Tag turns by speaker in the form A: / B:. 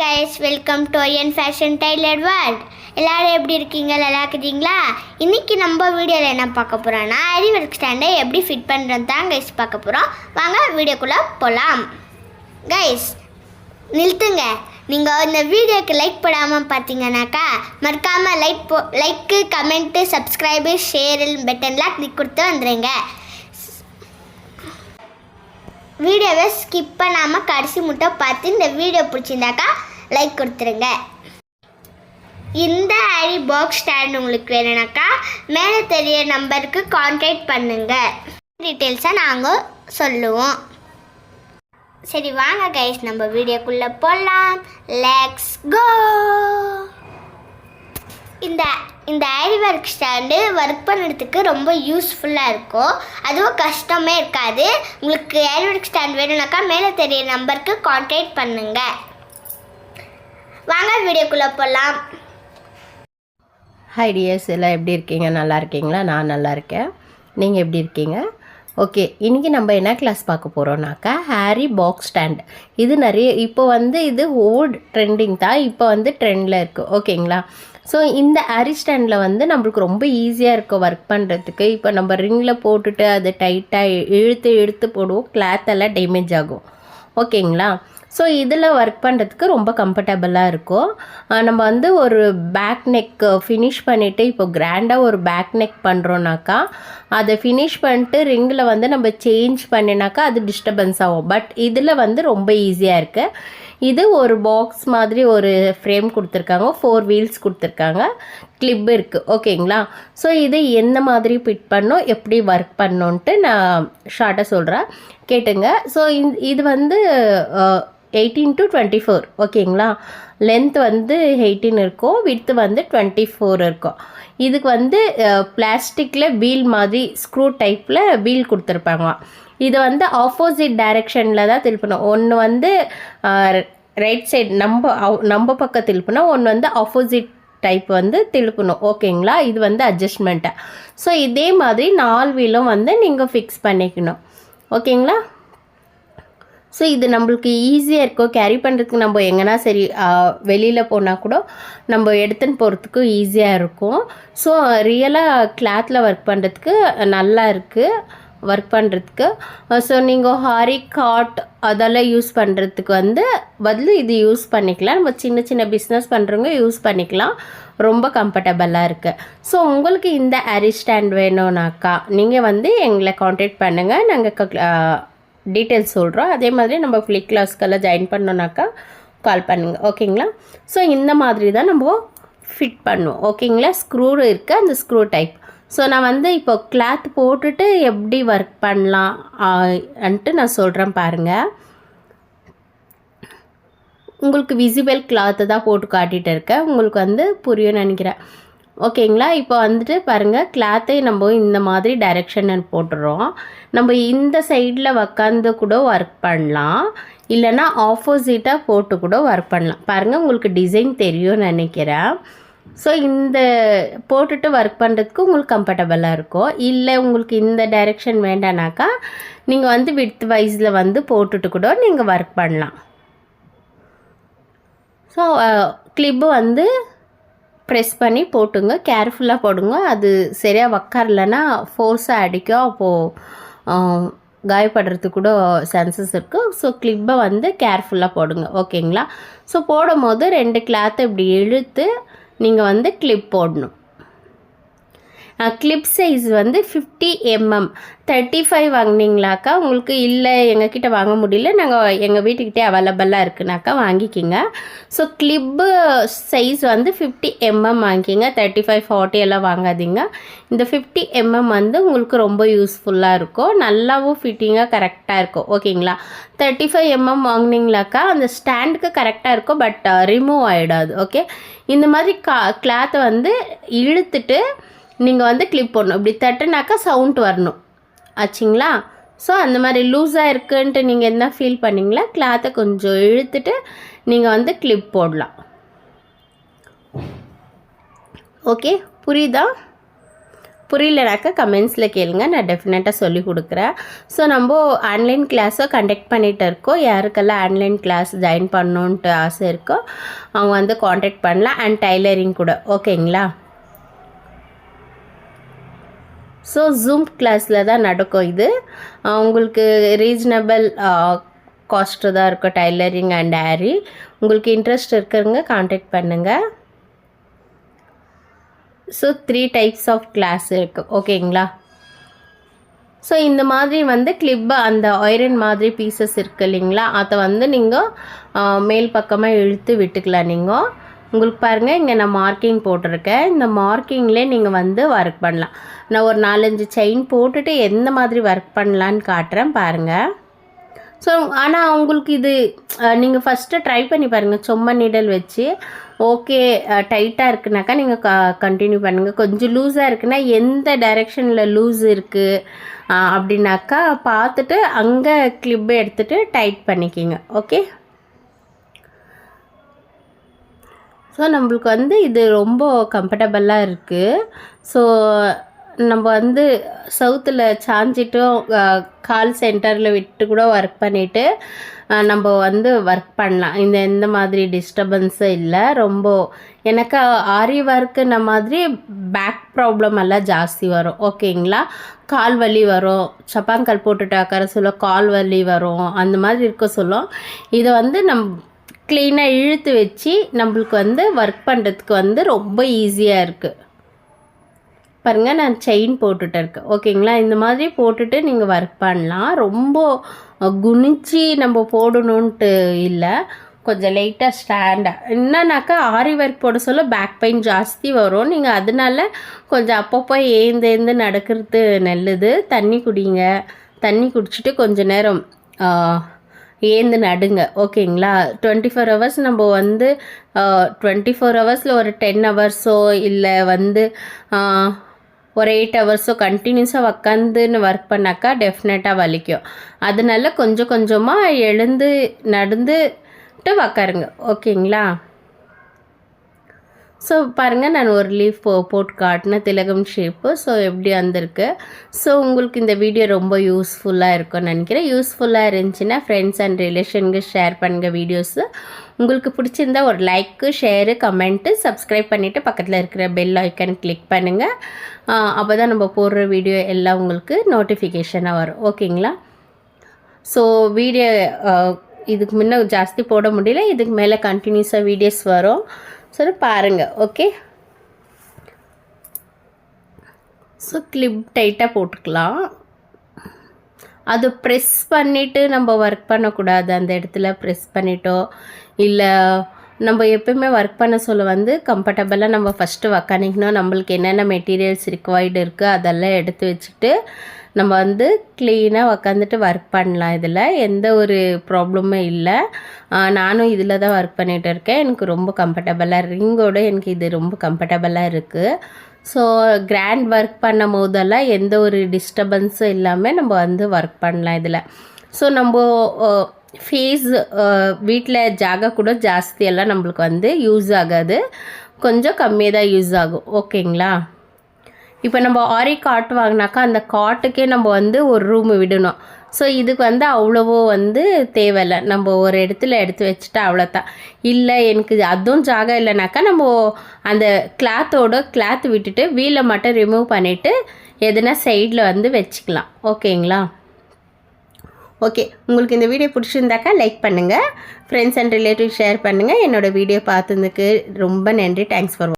A: Guys welcome to என் fashion tailor world. எல்லாரும் எப்படி இருக்கீங்க? நல்லா இருக்கிறீங்களா? இன்றைக்கி நம்ம வீடியோவில் என்ன பார்க்க போகிறோன்னா ஐடி ஒர்க் ஸ்டாண்டை எப்படி ஃபிட் பண்ணுறது தான் கைஸ் பார்க்க போகிறோம். வாங்க வீடியோக்குள்ளே போகலாம். கைஸ் நிறுத்துங்க. நீங்கள் இந்த வீடியோக்கு லைக் போடாமல் பார்த்தீங்கன்னாக்கா மறக்காமல் லைக்கு கமெண்ட்டு சப்ஸ்கிரைபு ஷேர் பட்டன்லாம் கிளிக் கொடுத்து வந்துடுங்க. வீடியோவை ஸ்கிப் பண்ணாமல் கடைசி மட்டும் பார்த்து இந்த வீடியோ பிடிச்சிருந்தாக்கா லைக் கொடுத்துருங்க. இந்த ஐடி பாக்ஸ் ஸ்டாண்ட் உங்களுக்கு வேணும்னாக்கா மேலே தெரிய நம்பருக்கு கான்டாக்ட் பண்ணுங்கள். டீட்டெயில்ஸை நாங்கள் சொல்லுவோம். சரி வாங்க கைஸ் நம்ம வீடியோக்குள்ளே போகலாம். Let's go. இந்த ஐடி ஒர்க் ஸ்டாண்டு ஒர்க் பண்ணுறதுக்கு ரொம்ப யூஸ்ஃபுல்லாக இருக்கும். அதுவும் கஷ்டமே இருக்காது. உங்களுக்கு ஐடி ஒர்க் ஸ்டாண்ட் வேணும்னாக்கா மேலே தெரிய நம்பருக்கு கான்டாக்ட் பண்ணுங்கள். வாங்க வீடியோக்குள்ளே போகலாம்.
B: ஹாய் டியர்ஸ், எல்லாம் எப்படி இருக்கீங்க? நல்லா இருக்கீங்களா? நான் நல்லா இருக்கேன். நீங்கள் எப்படி இருக்கீங்க? ஓகே, இன்றைக்கி நம்ம என்ன கிளாஸ் பார்க்க போகிறோம்னாக்கா ஹேரி பாக்ஸ் ஸ்டாண்ட். இது நிறைய இப்போ இது ஓல்டு ட்ரெண்டிங் தான், இப்போ ட்ரெண்டில் இருக்குது. ஓகேங்களா? ஸோ இந்த ஹேரி ஸ்டாண்டில் நம்மளுக்கு ரொம்ப ஈஸியாக இருக்கும் ஒர்க் பண்ணுறதுக்கு. இப்போ நம்ம ரிங்கில் போட்டுட்டு அதை டைட்டாக இழுத்து போடுவோம், கிளாத் எல்லாம் டேமேஜ் ஆகும். ஓகேங்களா? ஸோ இதில் ஒர்க் பண்ணுறதுக்கு ரொம்ப கம்ஃபர்டபுளாக இருக்கும். நம்ம ஒரு பேக் நெக் ஃபினிஷ் பண்ணிவிட்டு இப்போ கிராண்டாக ஒரு பேக் நெக் பண்ணுறோன்னாக்கா அதை ஃபினிஷ் பண்ணிட்டு ரிங்கில் நம்ம சேஞ்ச் பண்ணினாக்கா அது டிஸ்டர்பன்ஸ் ஆகும். பட் இதில் ரொம்ப ஈஸியாக இருக்குது. இது ஒரு பாக்ஸ் மாதிரி ஒரு ஃப்ரேம் கொடுத்துருக்காங்க, 4 வீல்ஸ் கொடுத்துருக்காங்க, கிளிப் இருக்குது. ஓகேங்களா? ஸோ இது எந்த மாதிரி ஃபிட் பண்ணோம், எப்படி ஒர்க் பண்ணோன்ட்டு நான் ஷார்ட்டாக சொல்கிறேன், கேட்டுங்க. ஸோ இது 18 to 24. ஓகேங்களா? லென்த் 18 இருக்கும், விட்த்து 24 இருக்கும். இதுக்கு பிளாஸ்டிக்கில் வீல் மாதிரி ஸ்க்ரூ டைப்பில் வீல் கொடுத்துருப்பாங்க. இதை ஆப்போசிட் டைரெக்ஷனில் தான் திருப்பணும். ஒன்று ரைட் சைடு நம்ம பக்கம் திருப்பணும், ஒன்று ஆப்போசிட் டைப் திருப்பணும். ஓகேங்களா? இது அட்ஜஸ்ட்மெண்ட்டு. ஸோ இதே மாதிரி 4 வீலும் நீங்கள் ஃபிக்ஸ் பண்ணிக்கணும். ஓகேங்களா? ஸோ இது நம்மளுக்கு ஈஸியாக இருக்கும் கேரி பண்ணுறதுக்கு. நம்ம எங்கன்னா சரி வெளியில் போனால் கூட நம்ம எடுத்துன்னு போகிறதுக்கு ஈஸியாக இருக்கும். ஸோ ரியலாக கிளாத்தில் ஒர்க் பண்ணுறதுக்கு நல்லா இருக்குது ஒர்க் பண்ணுறதுக்கு. ஸோ நீங்கள் ஹாரி காட் அதெல்லாம் யூஸ் பண்ணுறதுக்கு பதில் இது யூஸ் பண்ணிக்கலாம். நம்ம சின்ன சின்ன பிஸ்னஸ் பண்ணுறவங்க யூஸ் பண்ணிக்கலாம். ரொம்ப கம்ஃபர்டபுளாக இருக்குது. ஸோ உங்களுக்கு இந்த ஹேரி ஸ்டாண்ட் வேணும்னாக்கா நீங்கள் எங்களை காண்டாக்ட் பண்ணுங்கள். நாங்கள் டீட்டெயில்ஸ் சொல்கிறோம். அதே மாதிரி நம்ம ஃப்ளீ கிளாஸ்க்கெல்லாம் ஜாயின் பண்ணோன்னாக்கா கால் பண்ணுங்கள். ஓகேங்களா? ஸோ இந்த மாதிரி தான் நம்ம ஃபிட் பண்ணுவோம். ஓகேங்களா? ஸ்க்ரூ இருக்குது, அந்த ஸ்க்ரூ டைப். ஸோ நான் இப்போ கிளாத் போட்டுட்டு எப்படி ஒர்க் பண்ணலாம் அன்ட்டு நான் சொல்கிறேன் பாருங்கள். உங்களுக்கு விசிபிள் கிளாத்து தான் போட்டு காட்டிகிட்டு இருக்கேன். உங்களுக்கு புரியும்னு நினைக்கிறேன். ஓகேங்களா? இப்போ பாருங்கள், கிளாத்தை நம்ம இந்த மாதிரி டைரெக்ஷன் போட்டுடுறோம். நம்ம இந்த சைடில் உக்காந்து கூட ஒர்க் பண்ணலாம், இல்லைன்னா ஆப்போசிட்டாக போட்டு கூட ஒர்க் பண்ணலாம். பாருங்கள், உங்களுக்கு டிசைன் தெரியும்னு நினைக்கிறேன். ஸோ இந்த போட்டுட்டு ஒர்க் பண்ணுறதுக்கு உங்களுக்கு கம்ஃபர்டபுளாக இருக்கும். இல்லை உங்களுக்கு இந்த டைரெக்ஷன் வேண்டானாக்கா நீங்கள் விட்த் வைஸில் போட்டுட்டு கூட நீங்கள் ஒர்க் பண்ணலாம். ஸோ கிளிப்பு ப்ரெஸ் பண்ணி போட்டுங்க, கேர்ஃபுல்லாக போடுங்க. அது சரியாக உக்காரலைன்னா ஃபோர்ஸாக அடிக்கும், அப்போது காயப்படுறதுக்கு கூட சான்சஸ் இருக்குது. ஸோ கிளிப்பை கேர்ஃபுல்லாக போடுங்க. ஓகேங்களா? ஸோ போடும் போது 2 கிளாத்தை இப்படி இழுத்து நீங்கள் கிளிப் போடணும். Clip size 50 mm. 35 வாங்கினீங்களாக்கா உங்களுக்கு, இல்லை எங்ககிட்ட வாங்க முடியல, நாங்கள் எங்கள் வீட்டுக்கிட்டே அவைலபிளாக இருக்குனாக்கா வாங்கிக்கிங்க. ஸோ கிளிப்பு சைஸ் 50 mm வாங்கிக்கிங்க. 35, 40 எல்லாம் வாங்காதீங்க. இந்த 50 mm உங்களுக்கு ரொம்ப யூஸ்ஃபுல்லாக இருக்கும். நல்லாவும் ஃபிட்டிங்காக கரெக்டாக இருக்கும். ஓகேங்களா? 35 mm வாங்கினீங்களாக்கா அந்த ஸ்டாண்டுக்கு கரெக்டாக இருக்கும், பட் ரிமூவ் ஆகிடாது. ஓகே, இந்த மாதிரி கிளாத்தை இழுத்துட்டு நீங்கள் கிளிப் போடணும். இப்படி தட்டுனாக்கா சவுண்ட் வரணும். ஆச்சுங்களா? ஸோ அந்த மாதிரி லூஸாக இருக்குன்ட்டு நீங்கள் என்ன ஃபீல் பண்ணிங்களா, கிளாத்தை கொஞ்சம் இழுத்துட்டு நீங்கள் கிளிப் போடலாம். ஓகே, புரியுதா? புரியலனாக்கா கமெண்ட்ஸில் கேளுங்க, நான் டெஃபினட்டாக சொல்லி கொடுக்குறேன். ஸோ நம்ம ஆன்லைன் கிளாஸை கண்டக்ட் பண்ணிகிட்டு இருக்கோம். யாருக்கெல்லாம் ஆன்லைன் கிளாஸ் ஜாயின் பண்ணணுன்ட்டு ஆசை இருக்கோ அவங்க வந்து காண்டாக்ட் பண்ணலாம். அண்ட் டைலரிங் கூட, ஓகேங்களா? ஸோ ஜூம் கிளாஸில் தான் நடக்கும் இது. உங்களுக்கு ரீசனபிள் காஸ்ட்டு தான் இருக்கும் டைலரிங் அண்ட் ஆரி. உங்களுக்கு இன்ட்ரெஸ்ட் இருக்கிறவங்க காண்டாக்ட் பண்ணுங்கள். ஸோ 3 டைப்ஸ் ஆஃப் கிளாஸ் இருக்குது, ஓகேங்களா? ஸோ இந்த மாதிரி வந்து கிளிப்பு அந்த ஐரன் மாதிரி பீசஸ் இருக்குது இல்லைங்களா, அதை வந்து நீங்கள் மேல் பக்கமாக இழுத்து விட்டுக்கலாம். நீங்கள் உங்களுக்கு பாருங்கள், இங்கே நான் மார்க்கிங் போட்டிருக்கேன். இந்த மார்க்கிங்லேயே நீங்கள் வந்து ஒர்க் பண்ணலாம். நான் ஒரு 4-5 செயின் போட்டுட்டு எந்த மாதிரி ஒர்க் பண்ணலான்னு காட்டுறேன் பாருங்கள். ஸோ ஆனால் உங்களுக்கு இது நீங்கள் ஃபஸ்ட்டு ட்ரை பண்ணி பாருங்கள் சும்மா நீடல் வச்சு. ஓகே டைட்டாக இருக்குனாக்கா நீங்கள் கண்டினியூ பண்ணுங்கள். கொஞ்சம் லூஸாக இருக்குன்னா எந்த டைரெக்ஷனில் லூஸ் இருக்குது அப்படின்னாக்கா பார்த்துட்டு அங்கே கிளிப்பை எடுத்துகிட்டு டைட் பண்ணிக்கிங்க, ஓகே? ஸோ நம்மளுக்கு வந்து இது ரொம்ப கம்ஃபர்டபுளாக இருக்குது. ஸோ நம்ம வந்து சவுத்தில் சாஞ்சிட்டும் கால் சென்டரில் விட்டு கூட ஒர்க் பண்ணிவிட்டு நம்ம வந்து ஒர்க் பண்ணலாம். எந்த மாதிரி டிஸ்டர்பன்ஸும் இல்லை. ரொம்ப எனக்கு ஆரி ஒர்க்குன மாதிரி பேக் ப்ராப்ளம் எல்லாம் ஜாஸ்தி வரும், ஓகேங்களா? கால் வலி வரும், சப்பாங்கால் போட்டுட்டு உட்கார சொல்ல கால் வலி வரும், அந்த மாதிரி இருக்க சொல்லும். இதை வந்து க்ளீனாக இழுத்து வச்சு நம்மளுக்கு வந்து ஒர்க் பண்ணுறதுக்கு வந்து ரொம்ப ஈஸியாக இருக்குது. பாருங்கள், நான் செயின் போட்டுட்டு இருக்கேன், ஓகேங்களா? இந்த மாதிரி போட்டுட்டு நீங்கள் ஒர்க் பண்ணலாம். ரொம்ப குனிச்சு நம்ம போடணுன்ட்டு இல்லை, கொஞ்சம் லைட்டாக ஸ்டாண்டாக. என்னன்னாக்கா ஆரி ஒர்க் போட சொல்ல பேக் பெயின் ஜாஸ்தி வரும். நீங்கள் அதனால கொஞ்சம் அப்பப்போ ஏந்து நடக்கிறது நல்லது. தண்ணி குடிங்க. தண்ணி குடிச்சிட்டு கொஞ்ச நேரம் ஏந்து நடுங்க, ஓகேங்களா? 24 ஹவர்ஸ் நம்ம வந்து 24 ஹவர்ஸில் ஒரு 10 ஹவர்ஸோ இல்லை வந்து ஒரு 8 ஹவர்ஸோ கண்டினியூஸாக உக்காந்துன்னு ஒர்க் பண்ணாக்கா டெஃபினட்டாக வலிக்கும். அதனால கொஞ்சம் கொஞ்சமாக எழுந்து நடந்துட்டு உக்காருங்க, ஓகேங்களா? ஸோ பாருங்கள், நான் ஒரு லீஃப் போட்டு காட்டினேன் திலகம் ஷேப்பு. ஸோ எப்படி வந்திருக்கு. ஸோ உங்களுக்கு இந்த வீடியோ ரொம்ப யூஸ்ஃபுல்லாக இருக்கும்னு நினைக்கிறேன். யூஸ்ஃபுல்லாக இருந்துச்சுன்னா ஃப்ரெண்ட்ஸ் அண்ட் ரிலேஷனுக்கு ஷேர் பண்ணுங்கள் வீடியோஸு. உங்களுக்கு பிடிச்சிருந்தா ஒரு லைக்கு, ஷேரு, கமெண்ட்டு, சப்ஸ்கிரைப் பண்ணிவிட்டு பக்கத்தில் இருக்கிற பெல் ஐக்கான் கிளிக் பண்ணுங்கள். அப்போ தான் நம்ம போடுற வீடியோ எல்லாம் உங்களுக்கு நோட்டிஃபிகேஷனாக வரும், ஓகேங்களா? ஸோ வீடியோ இதுக்கு முன்னே ஜாஸ்தி போட முடியல, இதுக்கு மேலே கண்டினியூஸாக வீடியோஸ் வரும். ஸோ பாருங்கள், ஓகே? ஸோ கிளிப் டைட்டாக போட்டுக்கலாம். அது ப்ரெஸ் பண்ணிவிட்டு நம்ம ஒர்க் பண்ணக்கூடாது. அந்த இடத்துல ப்ரெஸ் பண்ணிட்டோ இல்லை நம்ம எப்போயுமே ஒர்க் பண்ண சொல்ல வந்து கம்ஃபர்டபுளாக நம்ம ஃபஸ்ட்டு உக்காந்துக்கணும். நம்மளுக்கு என்னென்ன மெட்டீரியல்ஸ் ரிக்வயர்டு இருக்குது அதெல்லாம் எடுத்து வச்சுட்டு நம்ம வந்து க்ளீனாக உக்காந்துட்டு ஒர்க் பண்ணலாம். இதில் எந்த ஒரு ப்ராப்ளமும் இல்லை. நானும் இதில் தான் ஒர்க் பண்ணிகிட்டு இருக்கேன். எனக்கு ரொம்ப கம்ஃபர்டபுளாக, ரிங்கோடு எனக்கு இது ரொம்ப கம்ஃபர்டபுளாக இருக்குது. ஸோ கிராண்ட் ஒர்க் பண்ணும் போதெல்லாம் எந்த ஒரு டிஸ்டர்பன்ஸும் இல்லாமல் நம்ம வந்து ஒர்க் பண்ணலாம் இதில். ஸோ நம்ம ஃபேஸ் வீட்டில் ஜாகா கூட ஜாஸ்தியெல்லாம் நம்மளுக்கு வந்து யூஸ் ஆகாது, கொஞ்சம் கம்மியாக தான் யூஸ் ஆகும், ஓகேங்களா? இப்போ நம்ம ஆரி காட் வாங்கினாக்கா அந்த காட்டுக்கே நம்ம வந்து ஒரு ரூம் விடணும். ஸோ இதுக்கு வந்து அவ்வளவோ வந்து தேவையில்லை. நம்ம ஒரு இடத்துல எடுத்து வச்சுட்டா அவ்வளோதான். இல்லை எனக்கு அதுவும் ஜாகா இல்லைனாக்கா நம்ம அந்த கிளாத் விட்டுட்டு வீலை மட்டும் ரிமூவ் பண்ணிவிட்டு எதுனா சைடில் வந்து வச்சுக்கலாம், ஓகேங்களா? ஓகே, உங்களுக்கு இந்த வீடியோ பிடிச்சிருந்தாக்கா லைக் பண்ணுங்கள், ஃப்ரெண்ட்ஸ் அண்ட் ரிலேட்டிவ் ஷேர் பண்ணுங்கள். என்னோடய வீடியோ பார்த்ததுக்கு ரொம்ப நன்றி. Thanks for